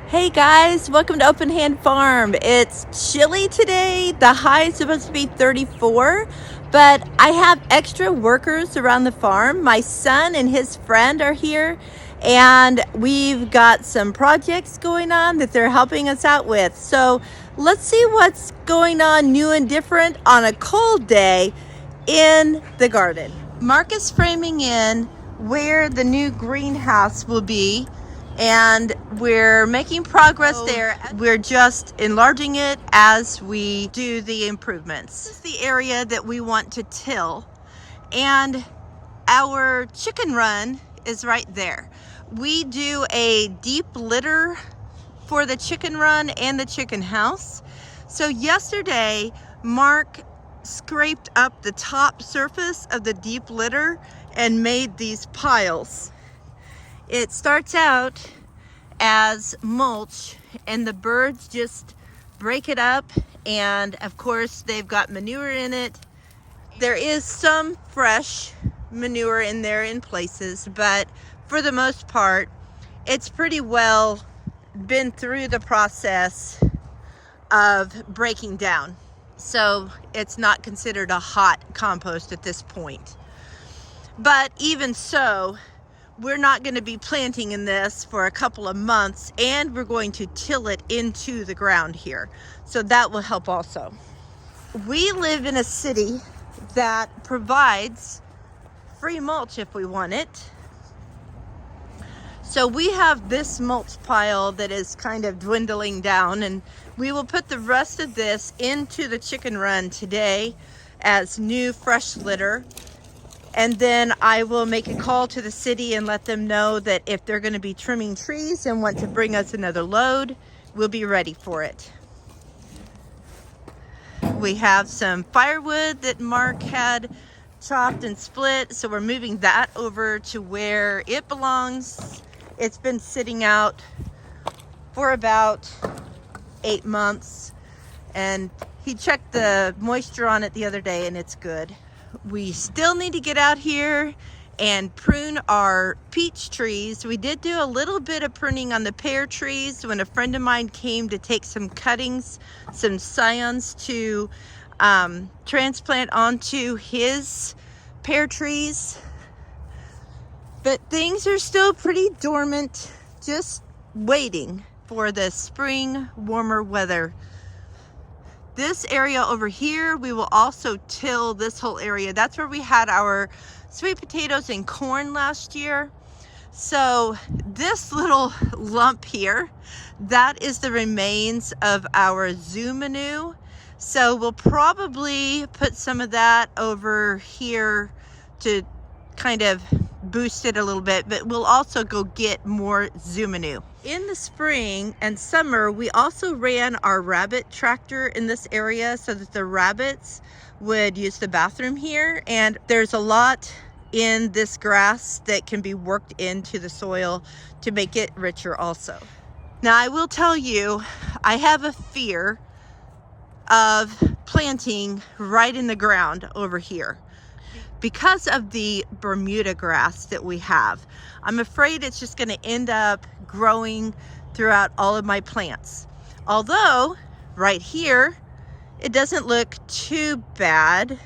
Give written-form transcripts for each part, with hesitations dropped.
Hey guys, welcome to Open Hand Farm. It's chilly today. The high is supposed to be 34, but I have extra workers around the farm. My son and his friend are here, and we've got some projects going on that they're helping us out with. So let's see what's going on new and different on a cold day in the garden. Mark is framing in where the new greenhouse will be, and we're making progress there. We're just enlarging it as we do the improvements. This is the area that we want to till, and our chicken run is right there. We do a deep litter for the chicken run and the chicken house. So yesterday, Mark scraped up the top surface of the deep litter and made these piles. It starts out as mulch, and the birds just break it up, and of course they've got manure in it. There is some fresh manure in there in places, but for the most part it's pretty well been through the process of breaking down, so it's not considered a hot compost at this point. But even so, we're not going to be planting in this for a couple of months, and we're going to till it into the ground here, so that will help also. We live in a city that provides free mulch if we want it. So we have this mulch pile that is kind of dwindling down, and we will put the rest of this into the chicken run today as new fresh litter. And then I will make a call to the city and let them know that if they're going to be trimming trees and want to bring us another load, we'll be ready for it. We have some firewood that Mark had chopped and split, so we're moving that over to where it belongs. It's been sitting out for about 8 months, and he checked the moisture on it the other day and it's good. We still need to get out here and prune our peach trees. We did do a little bit of pruning on the pear trees when a friend of mine came to take some cuttings, some scions to transplant onto his pear trees. But things are still pretty dormant, just waiting for the spring warmer weather. This area over here, we will also till this whole area. That's where we had our sweet potatoes and corn last year. So this little lump here, that is the remains of our zumanue. So we'll probably put some of that over here to kind of boost it a little bit, but we'll also go get more zumanue. In the spring and summer, we also ran our rabbit tractor in this area so that the rabbits would use the bathroom here, and there's a lot in this grass that can be worked into the soil to make it richer also. Now I will tell you, I have a fear of planting right in the ground over here. Because of the Bermuda grass that we have, I'm afraid it's just going to end up growing throughout all of my plants. Although right here, it doesn't look too bad.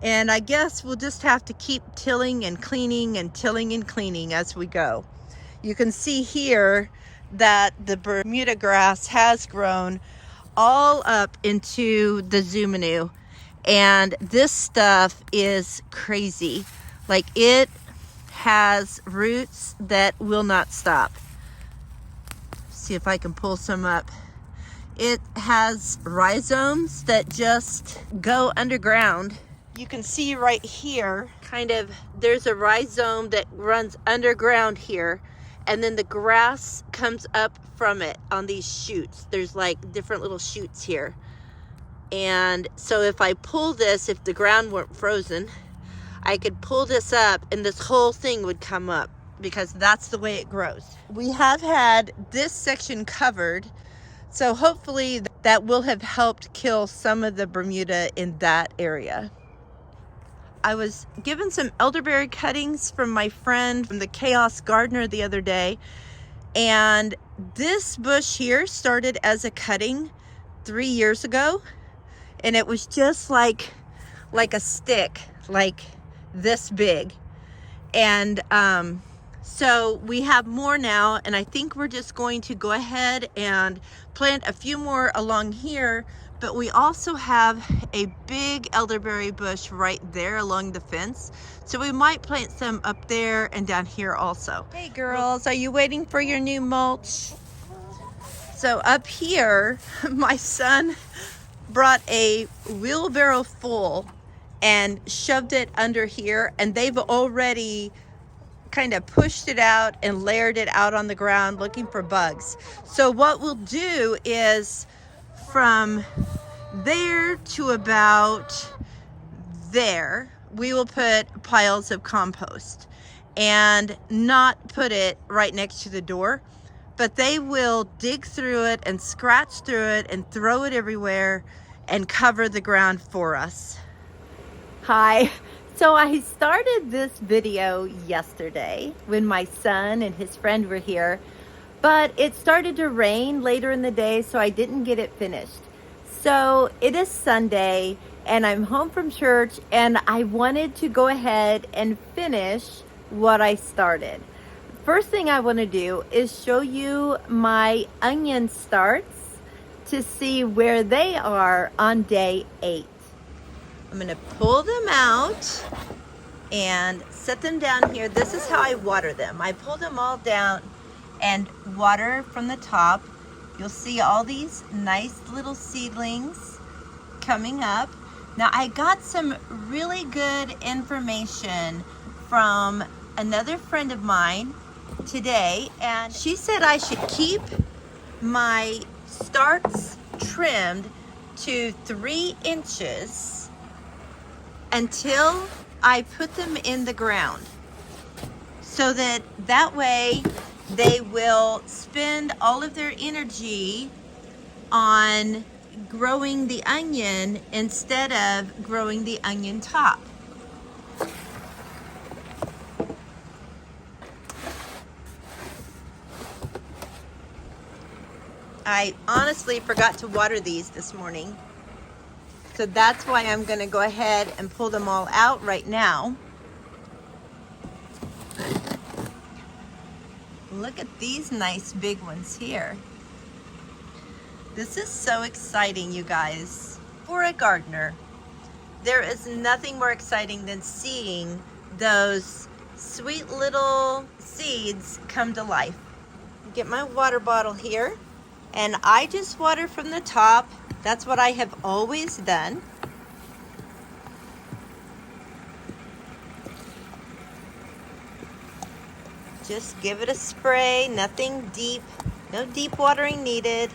And I guess we'll just have to keep tilling and cleaning and tilling and cleaning as we go. You can see here that the Bermuda grass has grown all up into the zumanue. And this stuff is crazy. Like, it has roots that will not stop. See if I can pull some up. It has rhizomes that just go underground. You can see right here, kind of, there's a rhizome that runs underground here, and then the grass comes up from it on these shoots. There's like different little shoots here. And so if I pull this, if the ground weren't frozen, I could pull this up and this whole thing would come up, because that's the way it grows. We have had this section covered, so hopefully that will have helped kill some of the Bermuda in that area. I was given some elderberry cuttings from my friend from the Chaos Gardener the other day, And this bush here started as a cutting 3 years ago, and it was just like a stick, like this big. And so we have more now, and I think we're just going to go ahead and plant a few more along here. But we also have a big elderberry bush right there along the fence, so we might plant some up there and down here also. Hey girls, are you waiting for your new mulch? So up here, my son brought a wheelbarrow full and shoved it under here, and they've already kind of pushed it out and layered it out on the ground looking for bugs. So what we'll do is from there to about there, we will put piles of compost and not put it right next to the door, but they will dig through it and scratch through it and throw it everywhere and cover the ground for us. Hi. So I started this video yesterday when my son and his friend were here, but it started to rain later in the day, so I didn't get it finished. So it is Sunday and I'm home from church, and I wanted to go ahead and finish what I started. First thing I want to do is show you my onion starts to see where they are on day 8. I'm going to pull them out and set them down here. This is how I water them. I pull them all down and water from the top. You'll see all these nice little seedlings coming up. Now I got some really good information from another friend of mine today, and she said I should keep my starts trimmed to 3 inches until I put them in the ground, so that way they will spend all of their energy on growing the onion instead of growing the onion top. I honestly forgot to water these this morning, so that's why I'm going to go ahead and pull them all out right now. Look at these nice big ones here. This is so exciting, you guys. For a gardener, there is nothing more exciting than seeing those sweet little seeds come to life. Get my water bottle here, and I just water from the top. That's what I have always done. Just give it a spray, nothing deep, no deep watering needed.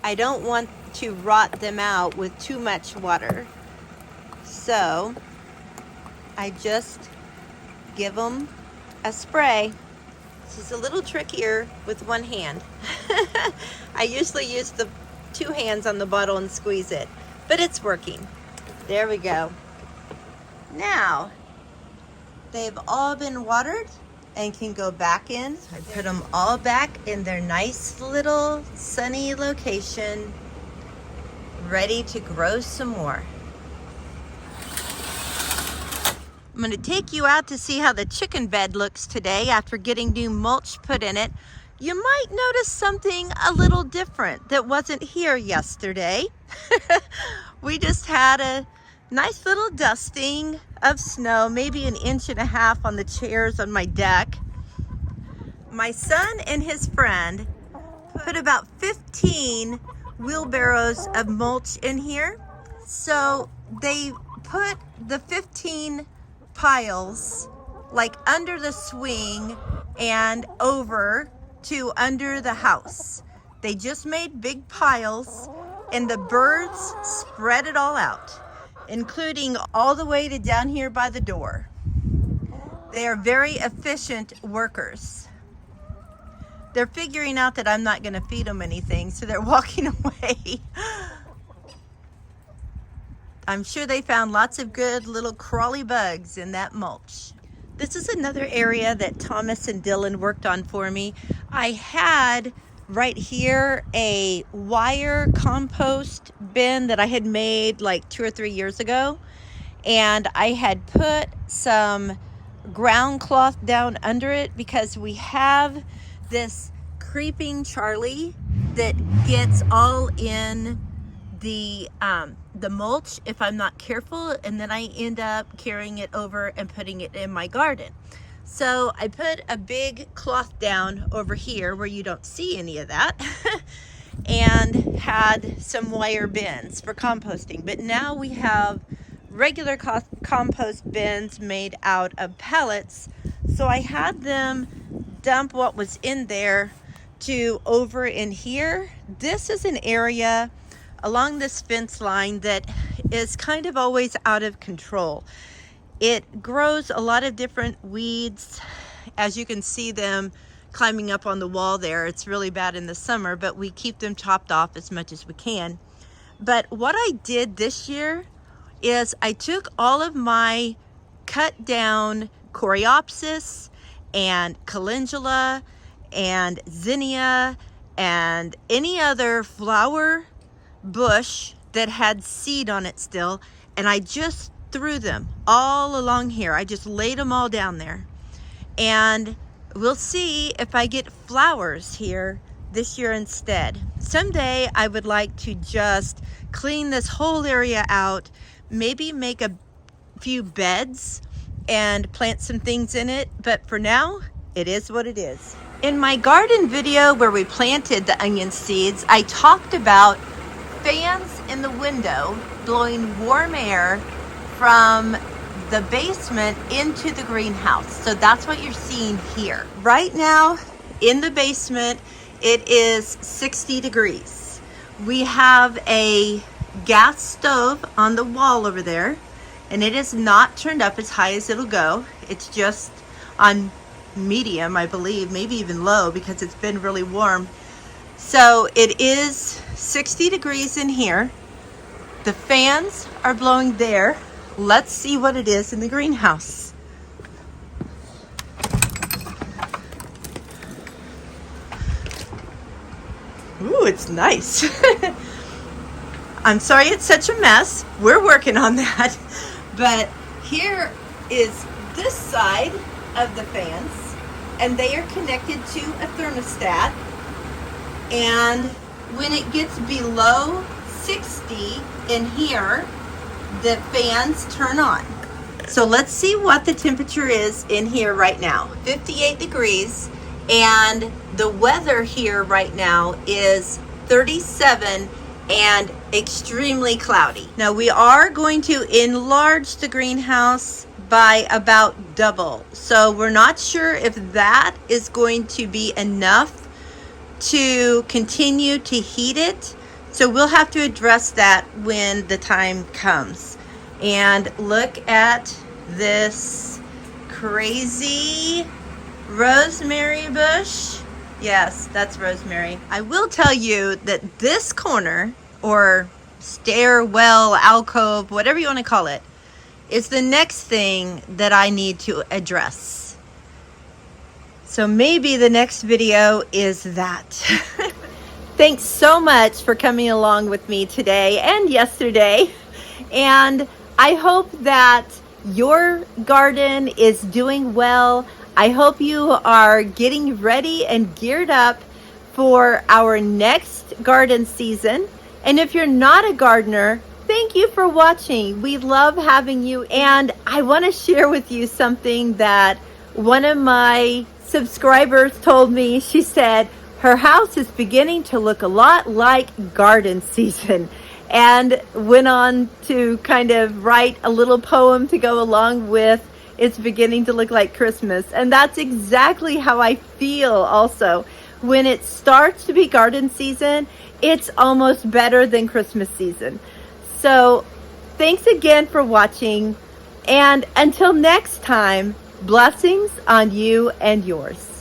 I don't want to rot them out with too much water. So I just give them a spray. This is a little trickier with one hand. I usually use the 2 hands on the bottle and squeeze it, but it's working. There we go. Now they've all been watered and can go back in. I put them all back in their nice little sunny location, ready to grow some more. I'm going to take you out to see how the chicken bed looks today after getting new mulch put in it. You might notice something a little different that wasn't here yesterday. We just had a nice little dusting of snow, maybe 1.5 inches on the chairs on my deck. My son and his friend put about 15 wheelbarrows of mulch in here. So they put the 15 piles like under the swing and over to under the house. They just made big piles, and the birds spread it all out, including all the way to down here by the door. They are very efficient workers. They're figuring out that I'm not going to feed them anything, so they're walking away. I'm sure they found lots of good little crawly bugs in that mulch. This is another area that Thomas and Dylan worked on for me. I had right here a wire compost bin that I had made like 2 or 3 years ago, and I had put some ground cloth down under it because we have this creeping Charlie that gets all in the mulch if I'm not careful, and then I end up carrying it over and putting it in my garden. So I put a big cloth down over here where you don't see any of that and had some wire bins for composting. But now we have regular compost bins made out of pellets, so I had them dump what was in there to over in here. This is an area along this fence line that is kind of always out of control. It grows a lot of different weeds, as you can see them climbing up on the wall there. It's really bad in the summer, but we keep them chopped off as much as we can. But what I did this year is I took all of my cut down coreopsis and calendula and zinnia and any other flower bush that had seed on it still, and I just threw them all along here. I just laid them all down there, and we'll see if I get flowers here this year instead. Someday I would like to just clean this whole area out, maybe make a few beds and plant some things in it, but for now it is what it is. In my garden video where we planted the onion seeds, I talked about fans in the window blowing warm air from the basement into the greenhouse. So that's what you're seeing here. Right now in the basement, it is 60 degrees. We have a gas stove on the wall over there, and it is not turned up as high as it'll go. It's just on medium, I believe, maybe even low, because it's been really warm. So it is 60 degrees in here. The fans are blowing there. Let's see what it is in the greenhouse. Ooh, it's nice. I'm sorry it's such a mess. We're working on that. But here is this side of the fans, and they are connected to a thermostat. And when it gets below 60 in here, the fans turn on. So let's see what the temperature is in here right now. 58 degrees, and the weather here right now is 37 and extremely cloudy. Now we are going to enlarge the greenhouse by about double. So we're not sure if that is going to be enough to continue to heat it. So we'll have to address that when the time comes. And look at this crazy rosemary bush. Yes, that's rosemary. I will tell you that this corner, or stairwell, alcove, whatever you want to call it, is the next thing that I need to address. So maybe the next video is that. Thanks so much for coming along with me today and yesterday. And I hope that your garden is doing well. I hope you are getting ready and geared up for our next garden season. And if you're not a gardener, thank you for watching. We love having you. And I want to share with you something that one of my subscribers told me. She said her house is beginning to look a lot like garden season, and went on to kind of write a little poem to go along with it's beginning to look like Christmas. And that's exactly how I feel also. When it starts to be garden season, it's almost better than Christmas season. So thanks again for watching, and until next time, blessings on you and yours.